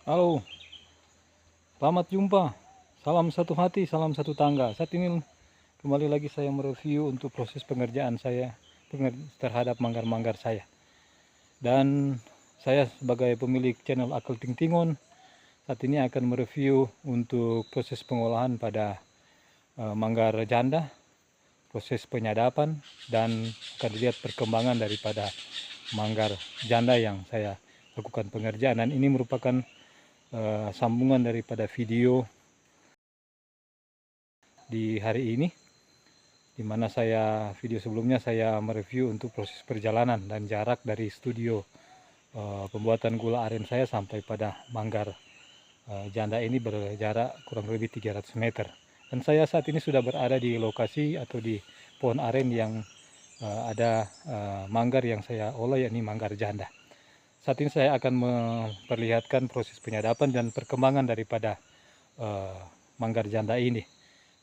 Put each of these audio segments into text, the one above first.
Halo, selamat jumpa. Salam satu hati, salam satu tangga. Saat ini kembali lagi saya mereview untuk proses pengerjaan saya terhadap manggar-manggar saya. Dan saya sebagai pemilik channel Akal Ting Tingon saat ini akan mereview untuk proses pengolahan pada manggar janda, proses penyadapan, dan akan lihat perkembangan daripada manggar janda yang saya lakukan pengerjaan. Dan ini merupakan sambungan daripada video di hari ini, di mana video sebelumnya saya mereview untuk proses perjalanan dan jarak dari studio pembuatan gula aren saya sampai pada manggar janda ini berjarak kurang lebih 300 meter. Dan saya saat ini sudah berada di lokasi atau di pohon aren yang ada manggar yang saya olah, yakni manggar janda. Saat ini saya akan memperlihatkan proses penyadapan dan perkembangan daripada manggar janda ini.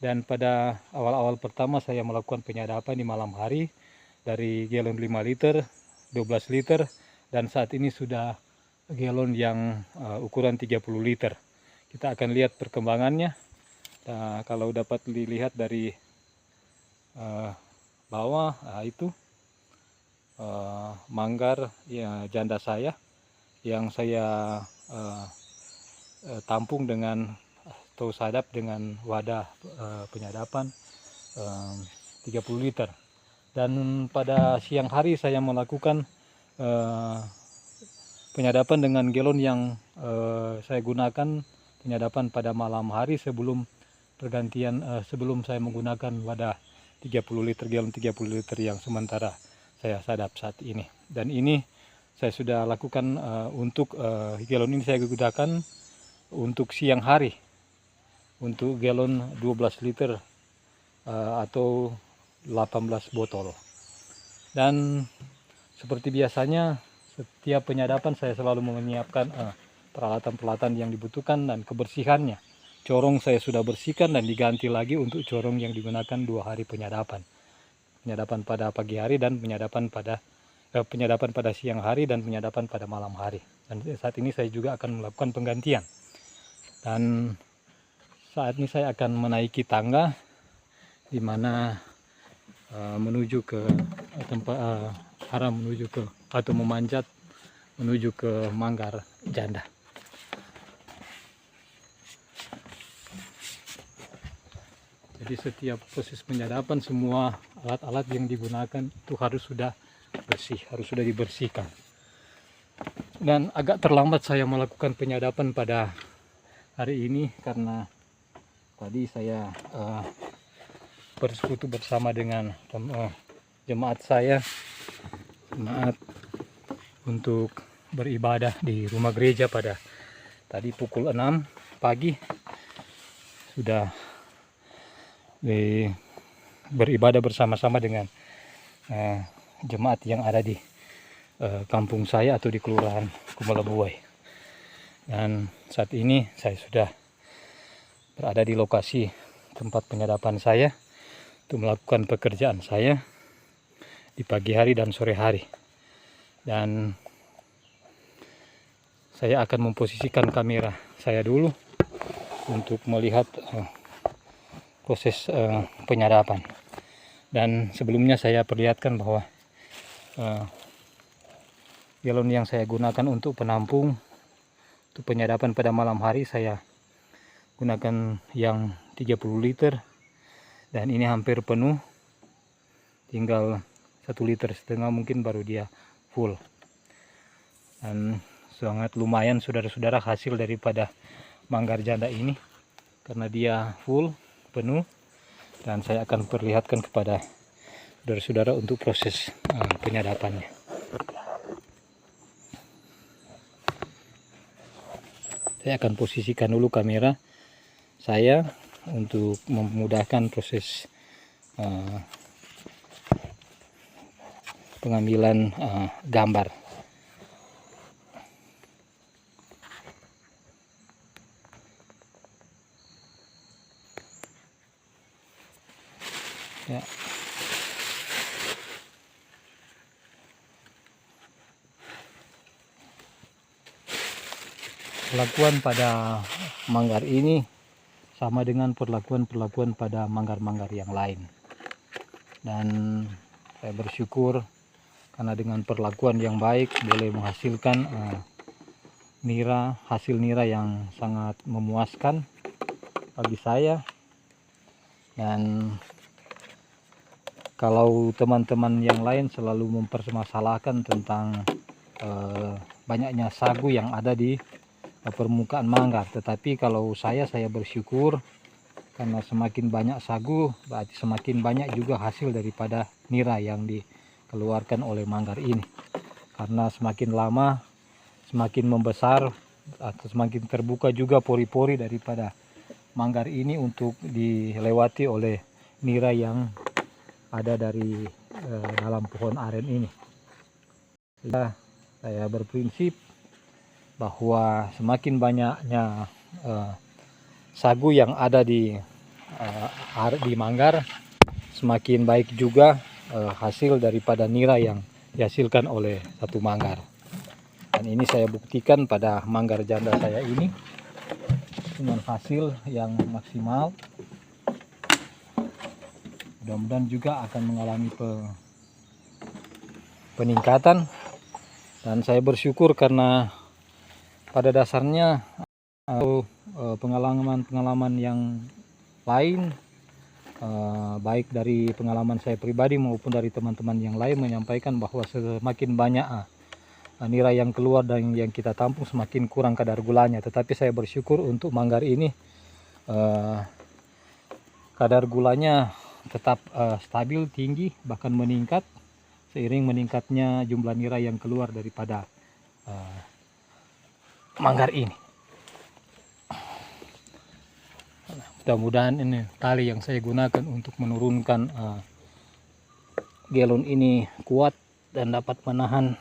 Dan pada awal-awal pertama saya melakukan penyadapan di malam hari dari galon 5 liter, 12 liter, dan saat ini sudah galon yang ukuran 30 liter. Kita akan lihat perkembangannya. Nah, kalau dapat dilihat dari bawah, itu manggar ya, janda saya yang saya tampung dengan atau sadap dengan wadah penyadapan 30 liter. Dan pada siang hari saya melakukan penyadapan dengan galon yang saya gunakan penyadapan pada malam hari sebelum pergantian, sebelum saya menggunakan wadah 30 liter, galon 30 liter yang sementara saya sadap saat ini. Dan ini saya sudah lakukan untuk galon ini saya gunakan untuk siang hari, untuk galon 12 liter atau 18 botol. Dan seperti biasanya setiap penyadapan saya selalu menyiapkan peralatan-peralatan yang dibutuhkan dan kebersihannya. Corong saya sudah bersihkan dan diganti lagi untuk corong yang digunakan 2 hari penyadapan. Penyadapan pada pagi hari dan penyadapan pada siang hari dan penyadapan pada malam hari. Dan saat ini saya juga akan melakukan penggantian. Dan saat ini saya akan menaiki tangga di mana menuju ke tempat arah menuju ke atau memanjat menuju ke manggar janda. Jadi setiap proses penyadapan semua alat-alat yang digunakan itu harus sudah bersih, harus sudah dibersihkan. Dan agak terlambat saya melakukan penyadapan pada hari ini karena tadi saya bersekutu bersama dengan jemaat saya, jemaat untuk beribadah di rumah gereja pada tadi pukul 6 pagi. Sudah beribadah bersama-sama dengan jemaat yang ada di kampung saya atau di kelurahan Kumalabuai. Dan saat ini saya sudah berada di lokasi tempat penyadapan saya untuk melakukan pekerjaan saya di pagi hari dan sore hari. Dan saya akan memposisikan kamera saya dulu untuk melihat proses penyadapan. Dan sebelumnya saya perlihatkan bahwa galon yang saya gunakan untuk penampung untuk penyadapan pada malam hari saya gunakan yang 30 liter, dan ini hampir penuh, tinggal 1,5 liter mungkin baru dia full. Dan sangat lumayan saudara-saudara hasil daripada manggar janda ini karena dia full penuh. Dan saya akan perlihatkan kepada saudara-saudara untuk proses penyadapannya. Saya akan posisikan dulu kamera saya untuk memudahkan proses pengambilan gambar. Ya. Perlakuan pada manggar ini sama dengan perlakuan pada manggar-manggar yang lain. Dan saya bersyukur karena dengan perlakuan yang baik boleh menghasilkan hasil nira yang sangat memuaskan bagi saya. Dan kalau teman-teman yang lain selalu mempermasalahkan tentang banyaknya sagu yang ada di permukaan manggar, tetapi kalau saya bersyukur karena semakin banyak sagu berarti semakin banyak juga hasil daripada nira yang dikeluarkan oleh manggar ini. Karena semakin lama semakin membesar atau semakin terbuka juga pori-pori daripada manggar ini untuk dilewati oleh nira yang ada dari dalam pohon aren ini. Saya berprinsip bahwa semakin banyaknya sagu yang ada di manggar, semakin baik juga hasil daripada nira yang dihasilkan oleh satu manggar. Dan ini saya buktikan pada manggar janda saya ini dengan hasil yang maksimal. Mudah-mudahan juga akan mengalami peningkatan. Dan saya bersyukur karena pada dasarnya pengalaman-pengalaman yang lain, baik dari pengalaman saya pribadi maupun dari teman-teman yang lain menyampaikan bahwa semakin banyak nira yang keluar dan yang kita tampung semakin kurang kadar gulanya. Tetapi saya bersyukur untuk manggar ini kadar gulanya tetap stabil, tinggi, bahkan meningkat seiring meningkatnya jumlah nira yang keluar daripada manggar ini. Mudah-mudahan ini tali yang saya gunakan untuk menurunkan galon ini kuat dan dapat menahan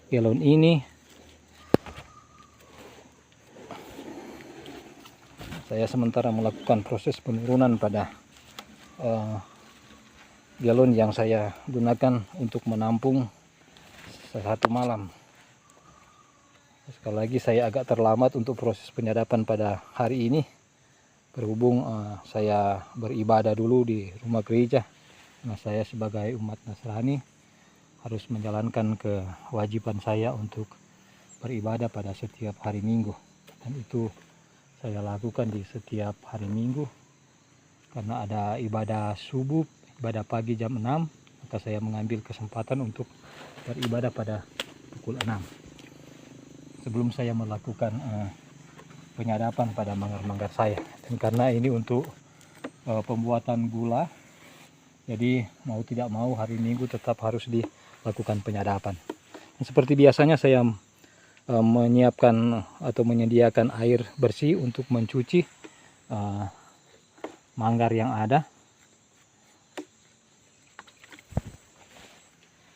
galon ini. Saya sementara melakukan proses penurunan pada galon yang saya gunakan untuk menampung satu malam. Sekali lagi saya agak terlambat untuk proses penyadapan pada hari ini, berhubung saya beribadah dulu di rumah gereja. Nah, saya sebagai umat Nasrani harus menjalankan kewajiban saya untuk beribadah pada setiap hari Minggu, dan itu saya lakukan di setiap hari Minggu karena ada ibadah subuh, ibadah pagi jam 6, maka saya mengambil kesempatan untuk beribadah pada pukul 6 sebelum saya melakukan penyadapan pada manggar-manggar saya. Dan karena ini untuk pembuatan gula, jadi mau tidak mau hari Minggu tetap harus dilakukan penyadapan. Dan seperti biasanya saya menyiapkan atau menyediakan air bersih untuk mencuci manggar yang ada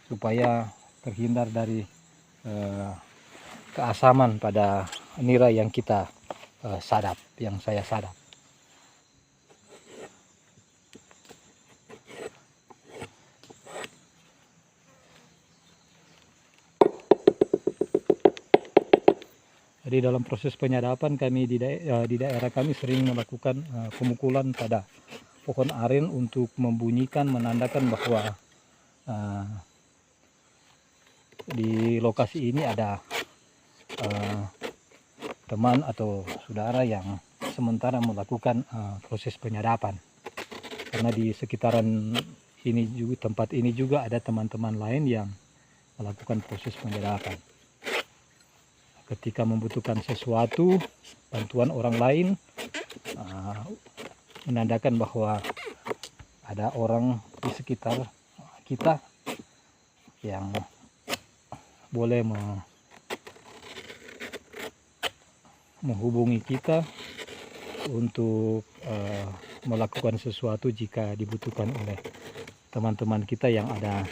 supaya terhindar dari keasaman pada nira yang kita sadap, yang saya sadap. Jadi dalam proses penyadapan kami di daerah kami sering melakukan pemukulan pada pohon aren untuk membunyikan, menandakan bahwa di lokasi ini ada teman atau saudara yang sementara melakukan proses penyadapan. Karena di sekitaran ini juga, tempat ini juga ada teman-teman lain yang melakukan proses penyadapan. Ketika membutuhkan sesuatu, bantuan orang lain, menandakan bahwa ada orang di sekitar kita yang boleh menghubungi kita untuk melakukan sesuatu jika dibutuhkan oleh teman-teman kita yang ada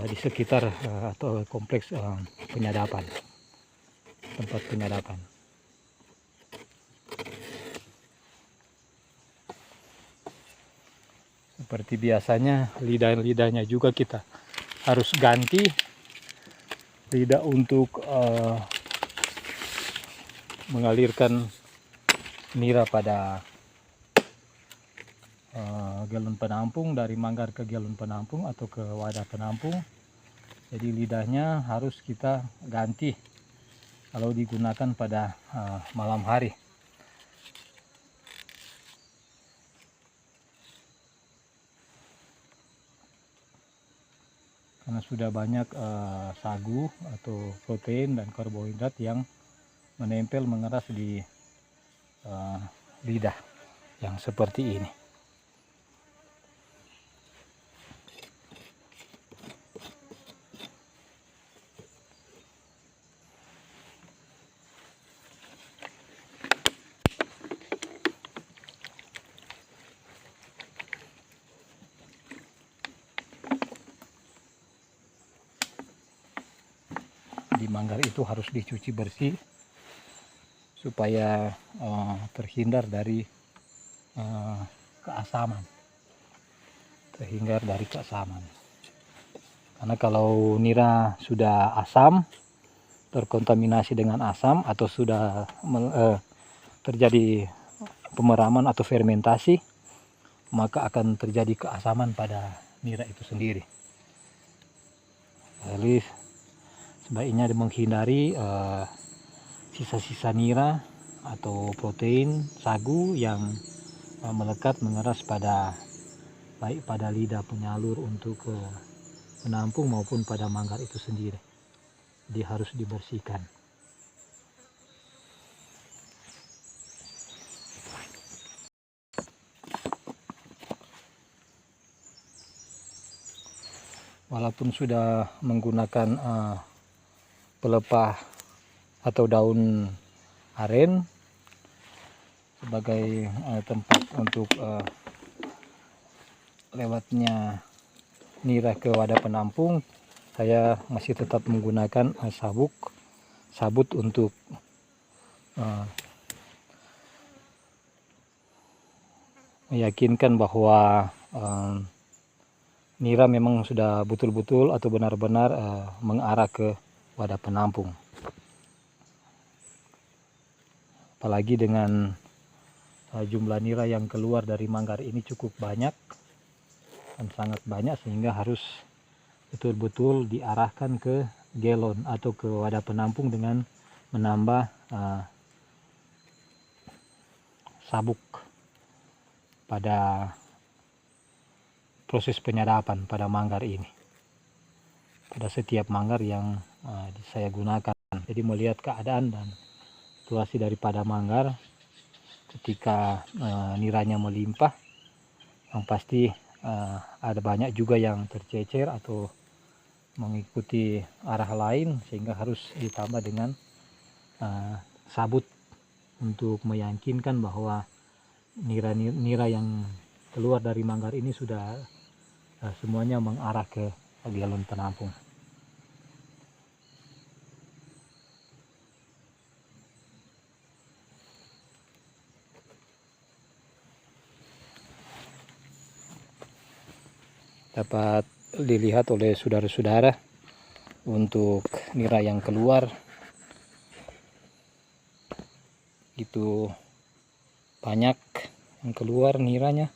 di sekitar atau kompleks penyadapan, tempat penyadapan. Seperti biasanya lidah-lidahnya juga kita harus ganti lidah untuk mengalirkan nira pada galon penampung, dari manggar ke galon penampung atau ke wadah penampung. Jadi lidahnya harus kita ganti kalau digunakan pada malam hari. Karena sudah banyak sagu atau protein dan karbohidrat yang menempel mengeras di lidah yang seperti ini. Di manggar itu harus dicuci bersih supaya terhindar dari keasaman. Karena kalau nira sudah asam, terkontaminasi dengan asam, atau sudah terjadi pemeraman atau fermentasi, maka akan terjadi keasaman pada nira itu sendiri. Jadi sebaiknya menghindari sisa-sisa nira atau protein sagu yang melekat mengeras baik pada lidah penyalur untuk menampung maupun pada manggar itu sendiri. Jadi harus dibersihkan. Walaupun sudah menggunakan pelepah atau daun aren sebagai tempat untuk lewatnya nira ke wadah penampung, saya masih tetap menggunakan sabut untuk meyakinkan bahwa nira memang sudah betul-betul atau benar-benar mengarah ke wadah penampung. Apalagi dengan jumlah nira yang keluar dari manggar ini cukup banyak dan sangat banyak, sehingga harus betul-betul diarahkan ke galon atau ke wadah penampung dengan menambah sabuk pada proses penyadapan pada manggar ini, pada setiap manggar yang saya gunakan. Jadi melihat keadaan dan situasi daripada manggar ketika niranya melimpah, yang pasti ada banyak juga yang tercecer atau mengikuti arah lain, sehingga harus ditambah dengan sabut untuk meyakinkan bahwa nira yang keluar dari manggar ini sudah semuanya mengarah ke galon penampung. Dapat dilihat oleh saudara-saudara untuk nira yang keluar itu banyak yang keluar niranya.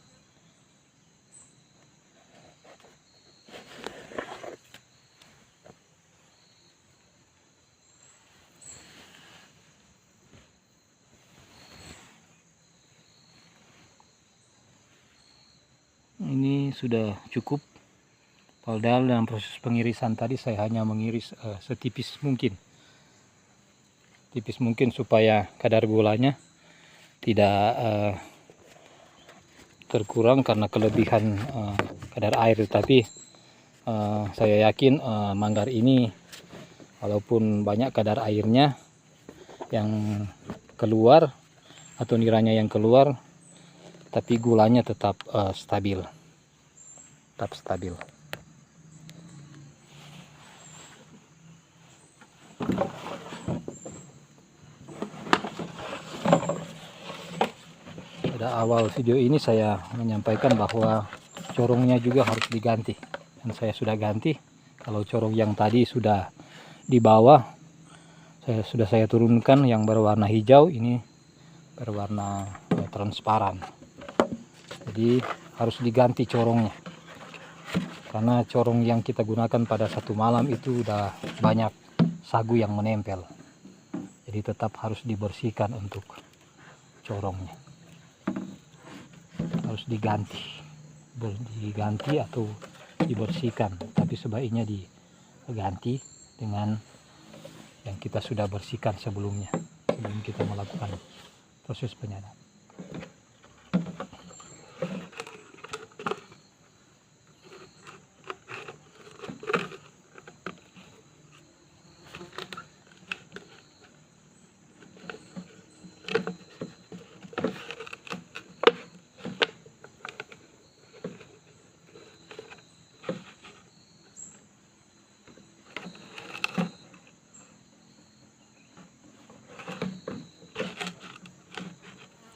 Ini sudah cukup. Padahal dalam proses pengirisan tadi saya hanya mengiris setipis mungkin. Tipis mungkin supaya kadar gulanya tidak terkurang karena kelebihan kadar air. Tapi saya yakin manggar ini walaupun banyak kadar airnya yang keluar atau niranya yang keluar, tapi gulanya tetap stabil. Pada awal video ini saya menyampaikan bahwa corongnya juga harus diganti, dan saya sudah ganti. Kalau corong yang tadi sudah di bawah sudah saya turunkan yang berwarna hijau, ini berwarna transparan. Jadi harus diganti corongnya, karena corong yang kita gunakan pada satu malam itu udah banyak sagu yang menempel. Jadi tetap harus dibersihkan untuk corongnya, harus diganti atau dibersihkan, tapi sebaiknya diganti dengan yang kita sudah bersihkan sebelum kita melakukan proses penyadapan.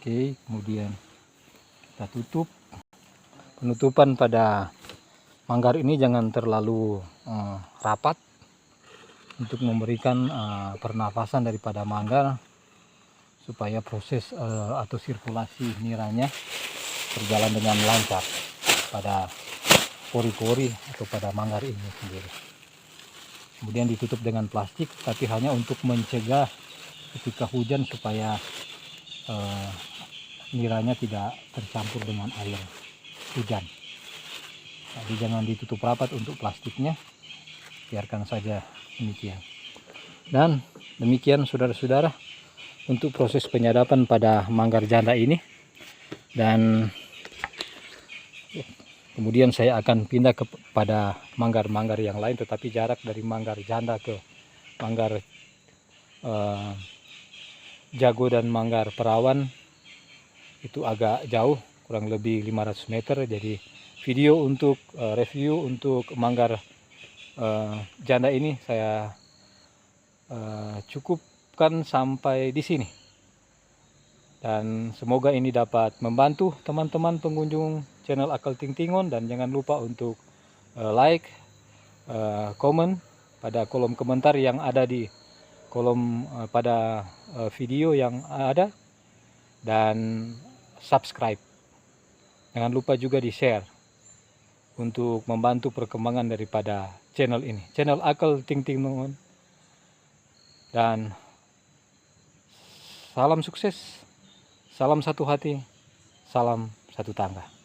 Oke, kemudian kita tutup. Penutupan pada manggar ini jangan terlalu rapat untuk memberikan pernafasan daripada manggar, supaya proses atau sirkulasi niranya berjalan dengan lancar pada pori-pori atau pada manggar ini sendiri. Kemudian ditutup dengan plastik, tapi hanya untuk mencegah ketika hujan supaya niranya tidak tercampur dengan air hujan. Jadi jangan ditutup rapat untuk plastiknya, biarkan saja demikian. Dan demikian saudara-saudara untuk proses penyadapan pada manggar janda ini. Dan kemudian saya akan pindah kepada manggar-manggar yang lain, tetapi jarak dari manggar janda ke manggar jago dan manggar perawan itu agak jauh, kurang lebih 500 meter. Jadi video untuk review untuk manggar janda ini saya cukupkan sampai di sini. Dan semoga ini dapat membantu teman-teman pengunjung channel Akal Ting Tingon, dan jangan lupa untuk like, komen pada kolom komentar yang ada di kolom pada video yang ada, dan subscribe. Jangan lupa juga di share untuk membantu perkembangan daripada channel ini, channel Akal Ting Tingon. Dan salam sukses, salam satu hati, salam satu tangga.